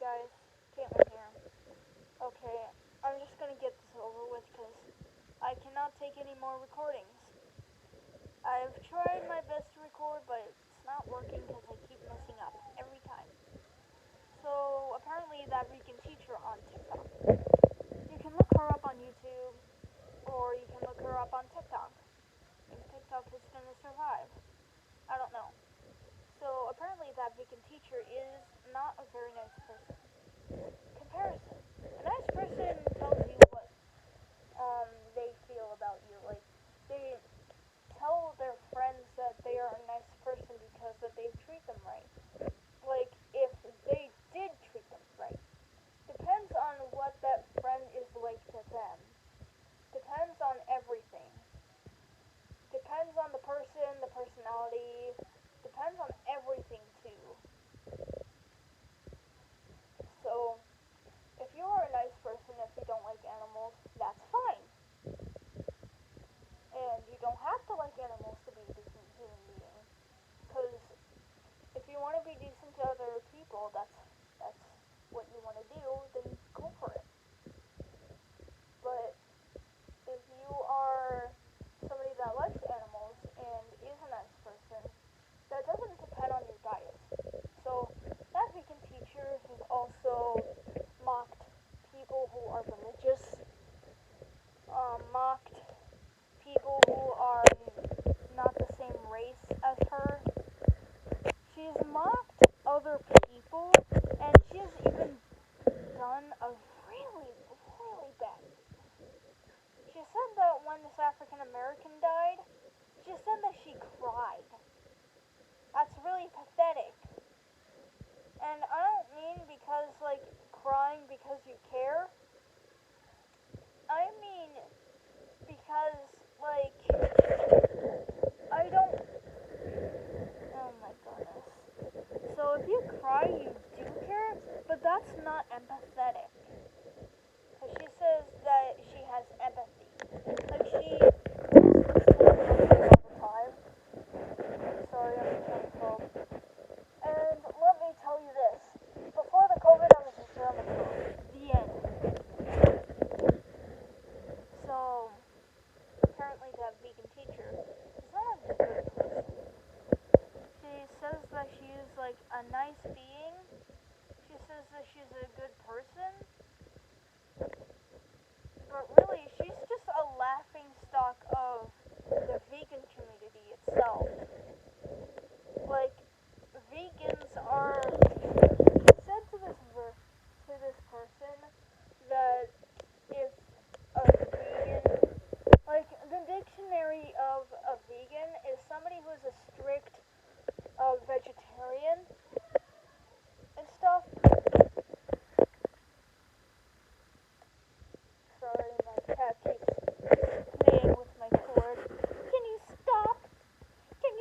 guys, Caitlin here. Okay, I'm just gonna get this over with because I cannot take any more recordings. I've tried my best to record, but it's not working because I keep messing up every time. So apparently that vegan teacher on TikTok. You can look her up on YouTube, or you can look her up on TikTok. Maybe TikTok is gonna survive. I don't know. So apparently that vegan teacher is not a very nice person. Comparison. A nice person tells you what they feel about you. Like they tell their friends that they are a nice person because that they treat them right. Like if they did treat them right. Depends on what that friend is like to them. Depends on everything. Depends on the person, the personality. Depends on everything too. So if you are a nice person, if you don't like animals, that's fine. And you don't have to like animals to be a decent human being. Because if you want to be decent to other people, that's what you want to do, then go for it. But if you are somebody that likes animals and is a nice person, that doesn't depend on your diet. So that vegan teacher has also mocked people who are religious, mocked people who are not the same race as her. She's mocked other people, and she's even done a really, really bad. She said that when this African American died, she said that she cried. That's really pathetic. And I don't mean because, like, crying because you care. I mean because, like, I don't. Oh my goodness. So if you cry, you do care, but that's not empathetic. Because she says that she has empathy. Like she all the time. Sorry, I'm trying to cold. And let me tell you this. Before the COVID, I was a germaphobe. The end. So, apparently that vegan teacher is not a good person. She says that she is like a nice being. She says that she's a good person. But really, she's just a laughing stock of the vegan community itself. Like, vegans are. She said to this person that if a vegan, like the dictionary of a vegan is somebody who is a strict vegetarian and stuff. Sorry, my cat keeps playing with my cord. Can you stop? Can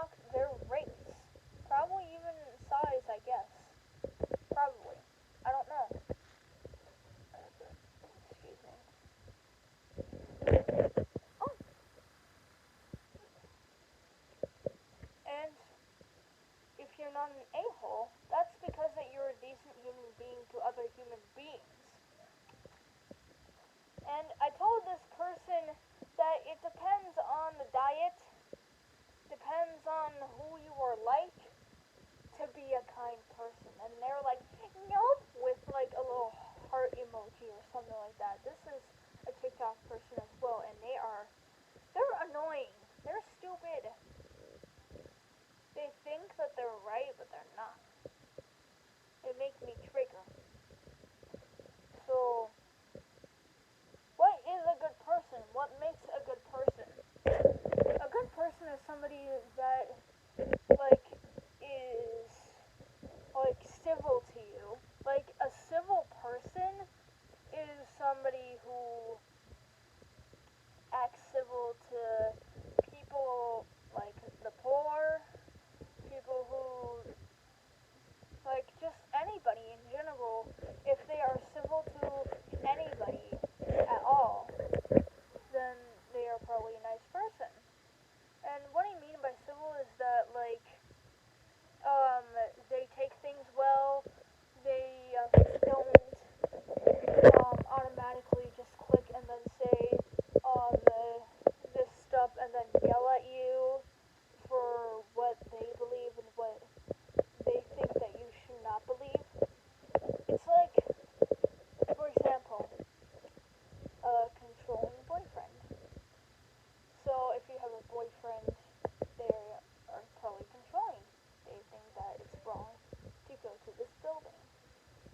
TikTok, their race, probably even size, I guess. Probably. I don't know. Excuse me. Oh, and if you're not an a-hole, that's because that you're a decent human being to other human beings. And I told this person that it depends on the diet, depends on who you are like to be a kind person. And they were like, nope, with like a little heart emoji or something like that. This is a TikTok person as well, and they're annoying. They're stupid. They think that they're right, but they're not. They make me trigger. So, what is a good person? What makes a good person? A good person is somebody that, like, is, like, civil to you. Like, a civil person is somebody who acts civil to people, like, the poor, people who, like, just anybody in general. If they are civil to anybody at all, then they are probably a nice person. And what I mean by civil is that, like, they take things well, they don't automatically just click and then say um, this stuff and then yell at you for what they believe and what they think that you should not believe. It's like, for example, a controlling boyfriend. So if you have a boyfriend, they are probably controlling. They think that it's wrong to go to this building.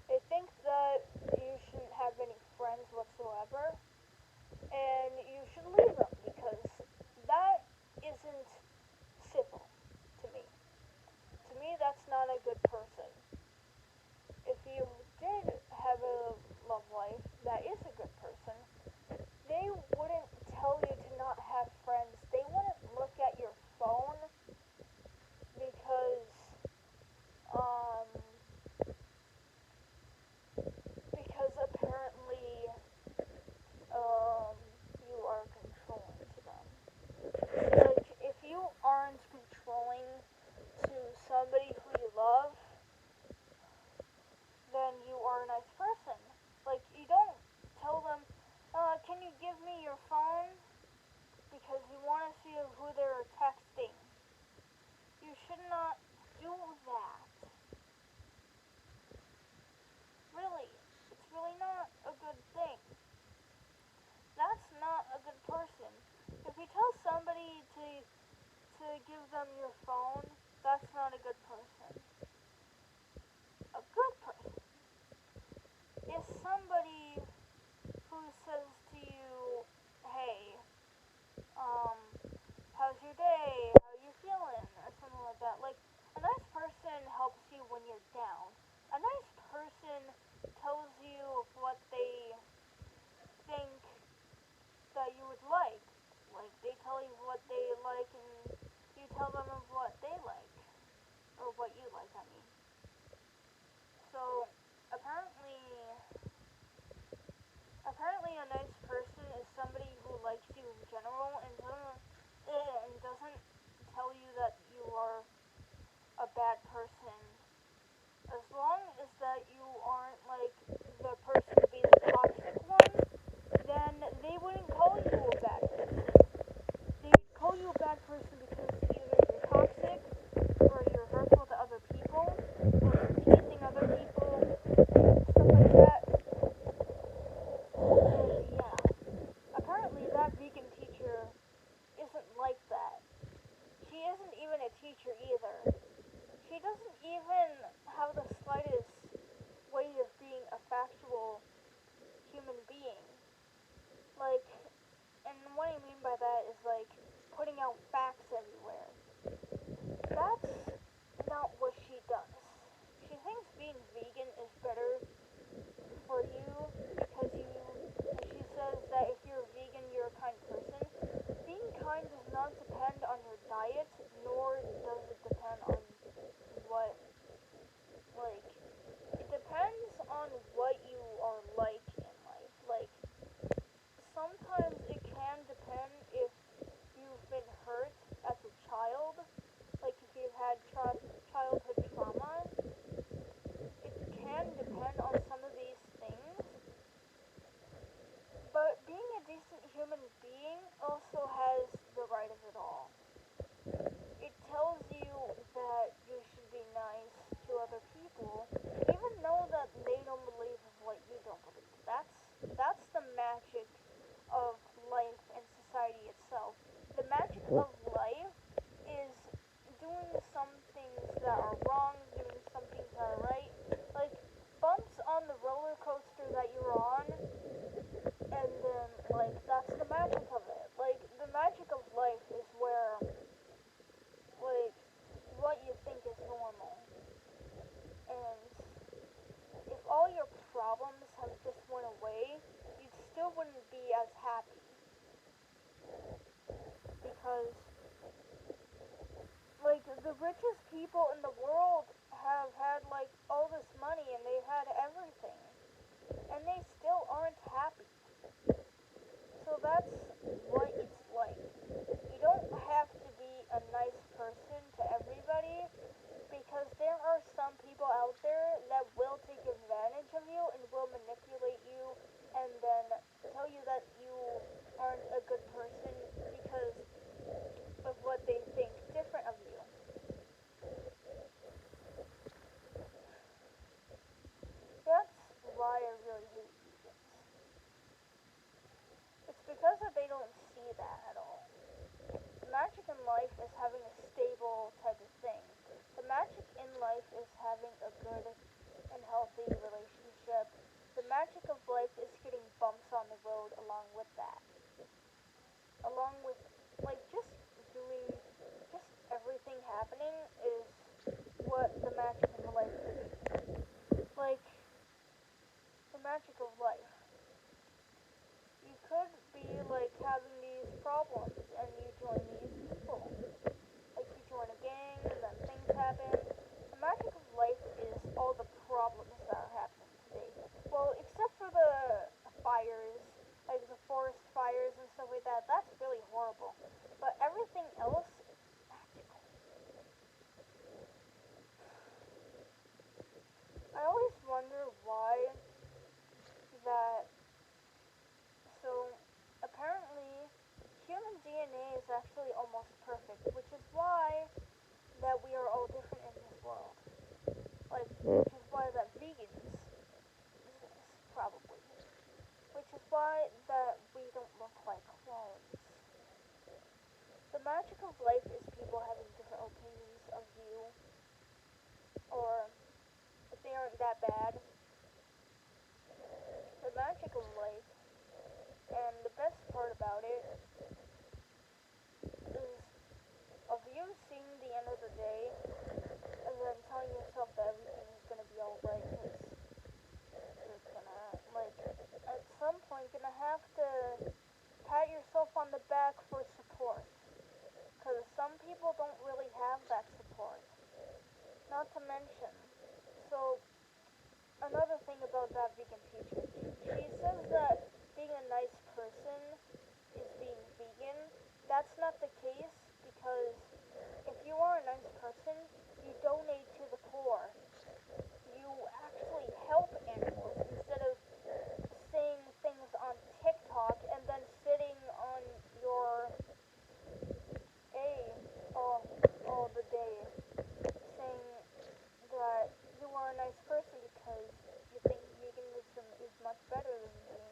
They think that you shouldn't have any friends whatsoever, and you should leave them because that isn't civil to me. To me, that's not a good person. If you did have a love life that is a good person, they wouldn't tell you to not have friends. They wouldn't look at your phone because um apparently you are controlling to them. Like if you aren't controlling to somebody who you love, then you are a nice person. Like you don't tell them, can you give me your phone? Because you want to see who they're texting. You should not do that. Really, it's really not a good thing. That's not a good person. If you tell somebody to give them your phone, that's not a good person. A good person is somebody who says to you, hey, um, how's your day? How you feeling? Or something like that. Like, a nice person helps you when you're down. A nice person tells you of what they think that you would like. Like, they tell you what they like and you tell them of what they like. Or what you like, I mean. So, apparently, a nice person is somebody who likes you in general and doesn't tell you that you are a bad person. As long as that you aren't like the person to be the toxic one, then they wouldn't call you a bad person. They'd call you a bad person because either you're toxic or you're hurtful to other people or you're teasing other people, stuff like that. And yeah, apparently that vegan teacher isn't like that. She isn't even a teacher either. She doesn't even have the slightest way of being a factual the richest people in the world have had like all this money and they've had everything and they still aren't happy. So that's what it's like. You don't have to be a nice person to everybody because there are some people out there that will take advantage of you and will manipulate you and then tell you that you aren't a good person because of what they think different of you. That's why I really hate vegans. It's because that they don't see that at all. The magic in life is having a stable type of thing. The magic in life is having a good and healthy relationship. The magic of life is getting bumps on the road along with that. Along with, like, just doing, just everything happening is what the magic of life could be. Like, the magic of life. You could be, like, having these problems and you join these people. Like, you join a gang and then things happen. The magic of life is all the problems that are happening today. Well, except for the fires, like the forest fires and stuff like that, that's really horrible. But everything else is magical. I always wonder why that. So, apparently, human DNA is actually almost perfect, which is why that we are all different in this world. Like, which is why that vegans exist, probably. Which is why that we don't look like clones. The magic of life is people having different opinions of you, or if they aren't that bad. The magic of life, and the best part about it, is of you seeing the end of the day, and then telling yourself that everything is gonna be alright, because you're gonna, like, at some point, gonna have to pat yourself on the back for support. Because some people don't really have that support. Not to mention, so another thing about that vegan teacher, she says that being a nice person is being vegan. That's not the case because if you are a nice person, you donate to the poor. You actually help animals instead of saying things on TikTok and then sitting on your A all the day saying that you are a nice person because you think veganism is much better than being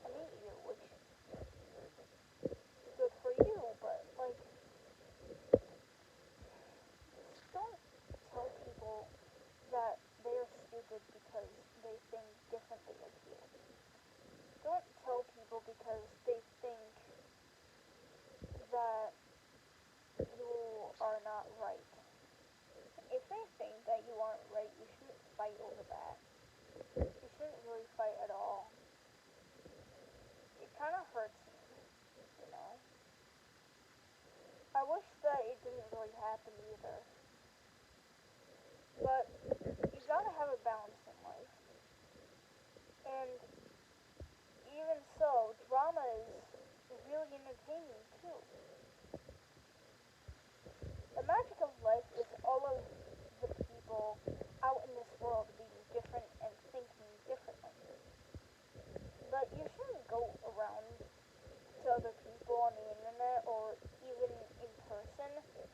a meat eater, which is good for you, but like, don't tell people that they are stupid because they think differently of you. Don't tell people because they think that you are not right. If they think that you aren't right, you shouldn't fight over that. You shouldn't really fight at all. It kind of hurts me, you know? I wish that it didn't really happen either. But you gotta have a balance in life. And even so, drama is really entertaining too. The magic of life is all of the people out in this world being different and thinking differently. But you shouldn't go around to other people on the internet or even in person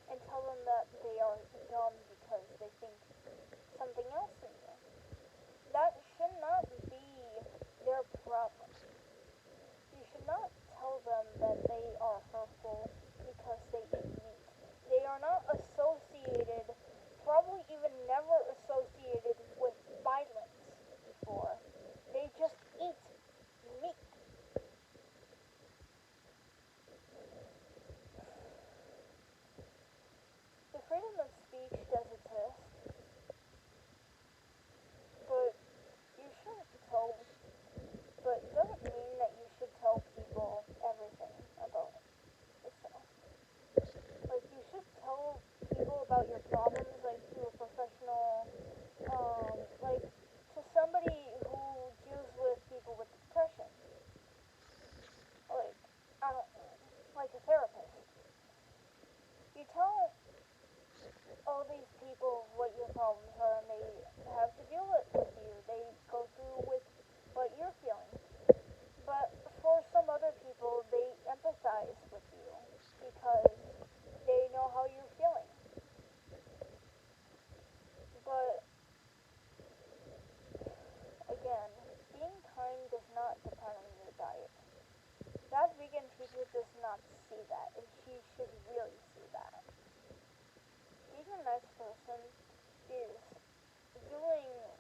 and tell them that they are dumb because they think something else than you. That should not be their problem. You should not tell them that they are hurtful because they eat meat. They are not associated, probably even never associated with violence before. They just eat meat. The freedom of speech does exist, but you shouldn't tell, but it doesn't mean that you should tell people everything about yourself. Like, you should tell people about person is doing